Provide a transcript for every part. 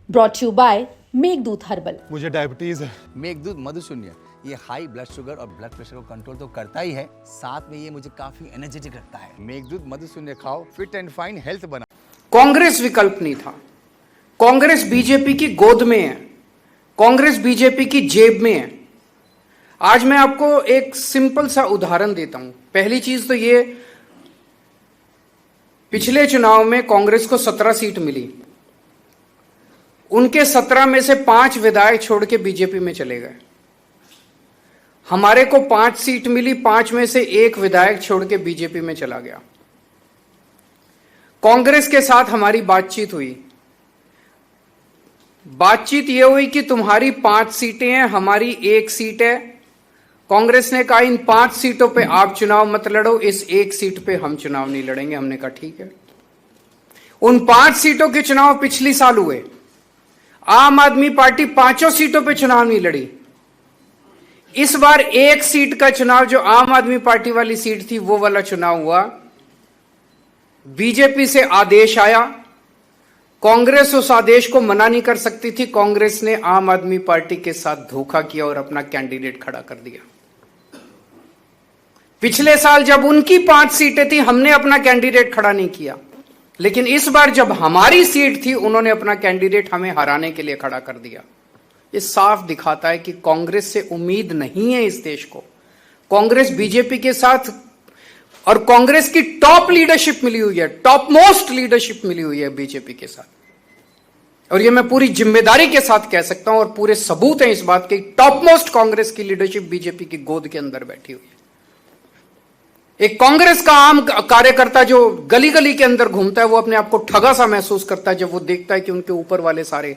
Brought you by Meghdoot herbal. मुझे diabetes है। मेघदूत मधुशून्य ये हाई ब्लड शुगर और ब्लड प्रेशर को कंट्रोल तो करता ही है, साथ में ये मुझे काफी एनर्जेटिक रखता है। मेघदूत मधुशून्य खाओ, फिट एंड फाइन हेल्थ बना। कांग्रेस विकल्प नहीं था। कांग्रेस बीजेपी की गोद में है, कांग्रेस बीजेपी की जेब में है। आज मैं आपको एक सिंपल सा उदाहरण देता हूं। पहली चीज तो ये, पिछले चुनाव में कांग्रेस को 17 सीट मिली, उनके 17 में से 5 विधायक छोड़ के बीजेपी में चले गए। हमारे को 5 सीट मिली, 5 में से 1 विधायक छोड़ के बीजेपी में चला गया। कांग्रेस के साथ हमारी बातचीत हुई। बातचीत यह हुई कि तुम्हारी 5 सीटें हैं, हमारी 1 सीट है। कांग्रेस ने कहा इन 5 सीटों पे आप चुनाव मत लड़ो, इस 1 सीट पे हम चुनाव नहीं लड़ेंगे। हमने कहा ठीक है। उन 5 सीटों के चुनाव पिछली साल हुए। आम आदमी पार्टी 5 सीटों पे चुनाव नहीं लड़ी। इस बार 1 सीट का चुनाव, जो आम आदमी पार्टी वाली सीट थी, वो वाला चुनाव हुआ। बीजेपी से आदेश आया, कांग्रेस उस आदेश को मना नहीं कर सकती थी। कांग्रेस ने आम आदमी पार्टी के साथ धोखा किया और अपना कैंडिडेट खड़ा कर दिया। पिछले साल जब उनकी 5 सीटें थी, हमने अपना कैंडिडेट खड़ा नहीं किया, लेकिन इस बार जब हमारी सीट थी, उन्होंने अपना कैंडिडेट हमें हराने के लिए खड़ा कर दिया। ये साफ दिखाता है कि कांग्रेस से उम्मीद नहीं है इस देश को। कांग्रेस बीजेपी के साथ, और कांग्रेस की टॉप लीडरशिप मिली हुई है, टॉप मोस्ट लीडरशिप मिली हुई है बीजेपी के साथ। और ये मैं पूरी जिम्मेदारी के साथ कह सकता हूं, और पूरे सबूत हैं इस बात के। टॉप मोस्ट कांग्रेस की लीडरशिप बीजेपी की गोद के अंदर बैठी हुई है। एक कांग्रेस का आम कार्यकर्ता जो गली गली के अंदर घूमता है, वो अपने आप को ठगा सा महसूस करता है जब वो देखता है कि उनके ऊपर वाले सारे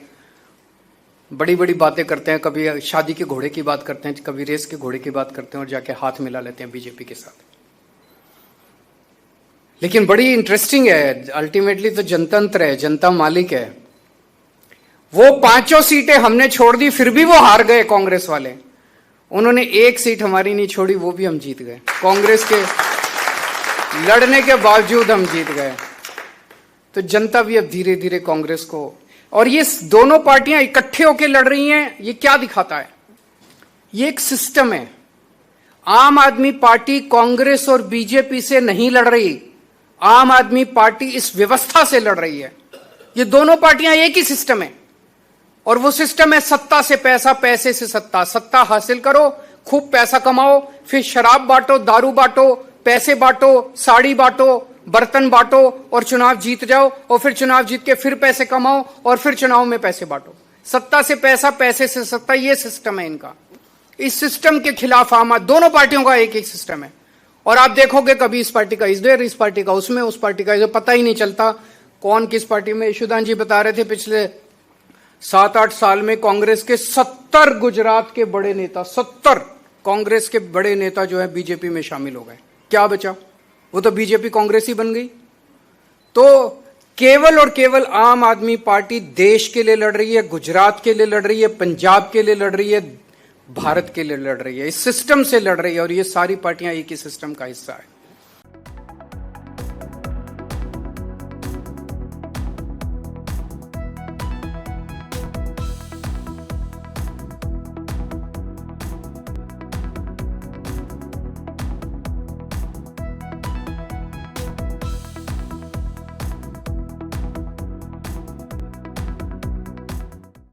बड़ी बड़ी बातें करते हैं। कभी शादी के घोड़े की बात करते हैं, कभी रेस के घोड़े की बात करते हैं, और जाके हाथ मिला लेते हैं बीजेपी के साथ। लेकिन बड़ी इंटरेस्टिंग है, अल्टीमेटली तो जनतंत्र है, जनता मालिक है। वो 5 सीटें हमने छोड़ दी, फिर भी वो हार गए कांग्रेस वाले। उन्होंने 1 सीट हमारी नहीं छोड़ी, वो भी हम जीत गए। कांग्रेस के लड़ने के बावजूद हम जीत गए। तो जनता भी अब धीरे धीरे कांग्रेस को, और ये दोनों पार्टियां इकट्ठे होकर लड़ रही हैं, ये क्या दिखाता है? ये एक सिस्टम है। आम आदमी पार्टी कांग्रेस और बीजेपी से नहीं लड़ रही, आम आदमी पार्टी इस व्यवस्था से लड़ रही है। ये दोनों पार्टियां एक ही सिस्टम है, और वो सिस्टम है सत्ता से पैसा, पैसे से सत्ता। सत्ता हासिल करो, खूब पैसा कमाओ, फिर शराब बांटो, दारू बांटो, पैसे बांटो, साड़ी बांटो, बर्तन बांटो, और चुनाव जीत जाओ, और फिर चुनाव जीत के फिर पैसे कमाओ, और फिर चुनाव में पैसे बांटो। सत्ता से पैसा, पैसे से सत्ता, ये सिस्टम है इनका। इस सिस्टम के खिलाफ दोनों पार्टियों का एक एक सिस्टम है। और आप देखोगे कभी इस पार्टी का इधर, इस पार्टी का उसमें, उस पार्टी का इधर, पता ही नहीं चलता कौन किस पार्टी में। यशोदान जी बता रहे थे पिछले 7-8 साल में कांग्रेस के 70 गुजरात के बड़े नेता, 70 कांग्रेस के बड़े नेता जो है बीजेपी में शामिल हो गए। क्या बचा? वो तो बीजेपी कांग्रेस ही बन गई। तो केवल और केवल आम आदमी पार्टी देश के लिए लड़ रही है, गुजरात के लिए लड़ रही है, पंजाब के लिए लड़ रही है, भारत के लिए लड़ रही है। इस सिस्टम से लड़ रही है, और ये सारी पार्टियां एक ही सिस्टम का हिस्सा है।